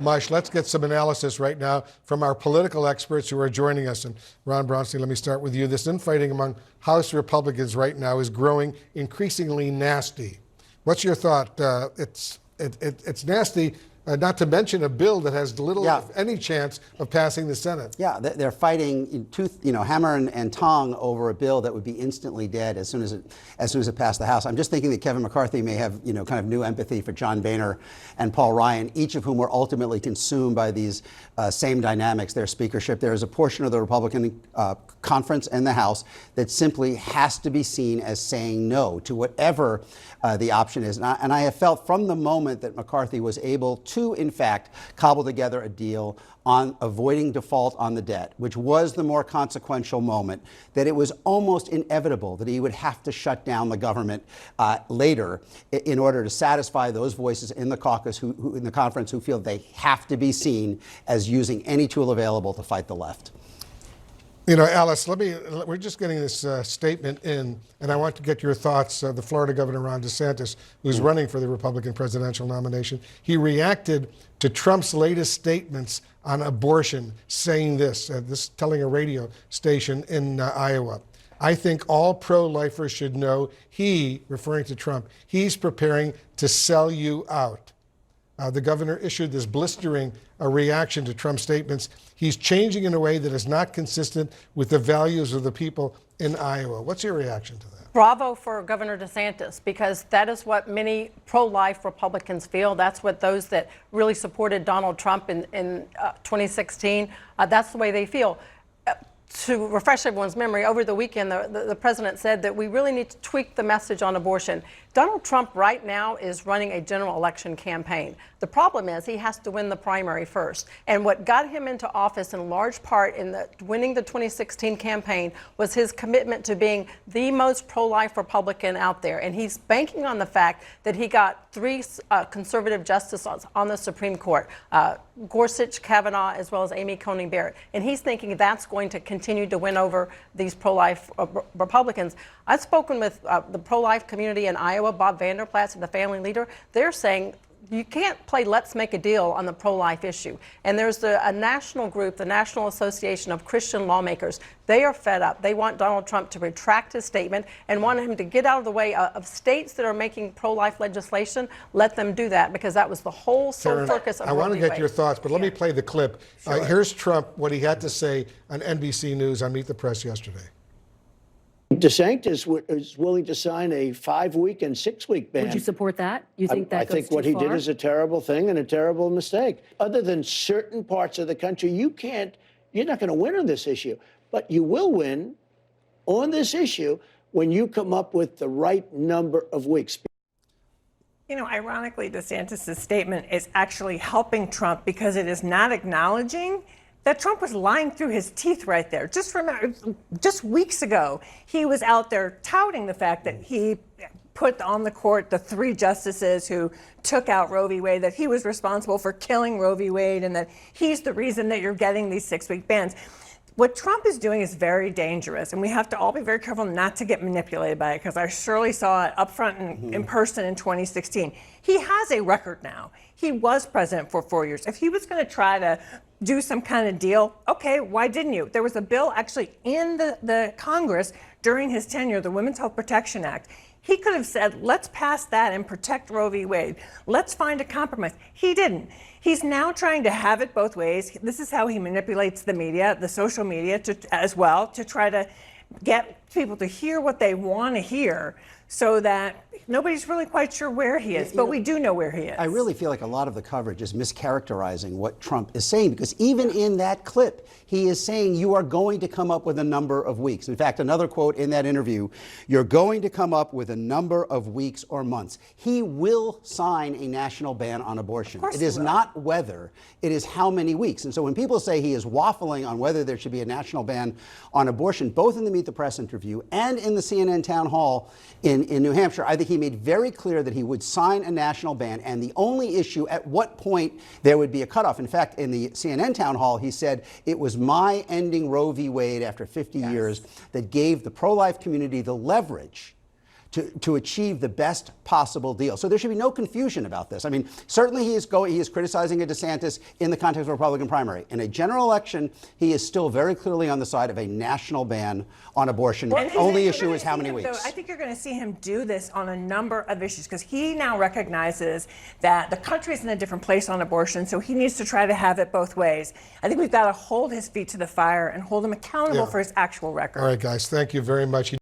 much. Let's get some analysis right now from our political experts who are joining us. And Ron Brownstein, let me start with you. This infighting among House Republicans right now is growing increasingly nasty. What's your thought? It's nasty. Not to mention a bill that has little, if any, chance of passing the Senate. Yeah, they're fighting hammer and tong over a bill that would be instantly dead as soon as it passed the House. I'm just thinking that Kevin McCarthy may have kind of new empathy for John Boehner and Paul Ryan, each of whom were ultimately consumed by these same dynamics. Their speakership. There is a portion of the Republican conference in the House that simply has to be seen as saying no to whatever the option is. And I have felt from the moment that McCarthy was able to, in fact, cobble together a deal on avoiding default on the debt, which was the more consequential moment, that it was almost inevitable that he would have to shut down the government later in order to satisfy those voices in the caucus, in the conference, who feel they have to be seen as using any tool available to fight the left. You know, Alice, we're just getting this statement in, and I want to get your thoughts. The Florida Governor, Ron DeSantis, who's running for the Republican presidential nomination, he reacted to Trump's latest statements on abortion, saying this telling a radio station in Iowa. I think all pro-lifers should know he, referring to Trump, he's preparing to sell you out. The governor issued this blistering reaction to Trump's statements. He's changing in a way that is not consistent with the values of the people in Iowa. What's your reaction to that? Bravo for Governor DeSantis, because that is what many pro-life Republicans feel. That's what those that really supported Donald Trump in 2016, that's the way they feel. To refresh everyone's memory, over the weekend, the president said that we really need to tweak the message on abortion. Donald Trump right now is running a general election campaign. The problem is he has to win the primary first. And what got him into office in large part in winning the 2016 campaign was his commitment to being the most pro-life Republican out there. And he's banking on the fact that he got 3 conservative justices on the Supreme Court, Gorsuch, Kavanaugh, as well as Amy Coney Barrett. And he's thinking that's going to continue to win over these pro-life Republicans. I've spoken with the pro-life community in Iowa, Bob Vanderplatz, the family leader. They're saying you can't play let's make a deal on the pro-life issue. And there's a national group, the National Association of Christian Lawmakers. They are fed up. They want Donald Trump to retract his statement and want him to get out of the way of states that are making pro-life legislation. Let them do that, because that was the whole sole focus of I want to get your Wade. thoughts, but let me play the clip. Sure. Here's Trump, what he had to say on NBC News on Meet the Press yesterday. DeSantis is willing to sign a 5-week and 6-week ban. Would you support that? You think that I goes think what too he far? did is a terrible thing and a terrible mistake. Other than certain parts of the country, you're not going to win on this issue. But you will win on this issue when you come up with the right number of weeks. You know, ironically, DeSantis' statement is actually helping Trump, because it is not acknowledging that Trump was lying through his teeth right there. Just remember, just weeks ago, he was out there touting the fact that he put on the court the 3 justices who took out Roe v. Wade, that he was responsible for killing Roe v. Wade, and that he's the reason that you're getting these 6-week bans. What Trump is doing is very dangerous, and we have to all be very careful not to get manipulated by it, because I surely saw it up front in person in 2016. He has a record now. He was president for 4 years. If he was going to try to do some kind of deal, okay, why didn't you? There was a bill actually in the Congress during his tenure, the Women's Health Protection Act. He could have said, let's pass that and protect Roe v. Wade. Let's find a compromise. He didn't. He's now trying to have it both ways. This is how he manipulates the media, the social media as well, to try to get people to hear what they want to hear, so that nobody's really quite sure where he is, but we do know where he is. I really feel like a lot of the coverage is mischaracterizing what Trump is saying, because even in that clip, he is saying you are going to come up with a number of weeks. In fact, another quote in that interview, you're going to come up with a number of weeks or months. He will sign a national ban on abortion. It is not whether, it is how many weeks. And so when people say he is waffling on whether there should be a national ban on abortion, both in the Meet the Press interview and in the CNN town hall in New Hampshire, I think he made very clear that he would sign a national ban, and the only issue at what point there would be a cutoff. In fact, in the CNN town hall, he said, it was my ending Roe v. Wade after 50 years that gave the pro-life community the leverage to achieve the best possible deal. So there should be no confusion about this. I mean, certainly he is criticizing a DeSantis in the context of a Republican primary. In a general election, he is still very clearly on the side of a national ban on abortion. And The only you're issue gonna is how see many him, weeks. though, I think you're going to see him do this on a number of issues because he now recognizes that the country is in a different place on abortion, so he needs to try to have it both ways. I think we've got to hold his feet to the fire and hold him accountable Yeah. for his actual record. All right, guys, thank you very much.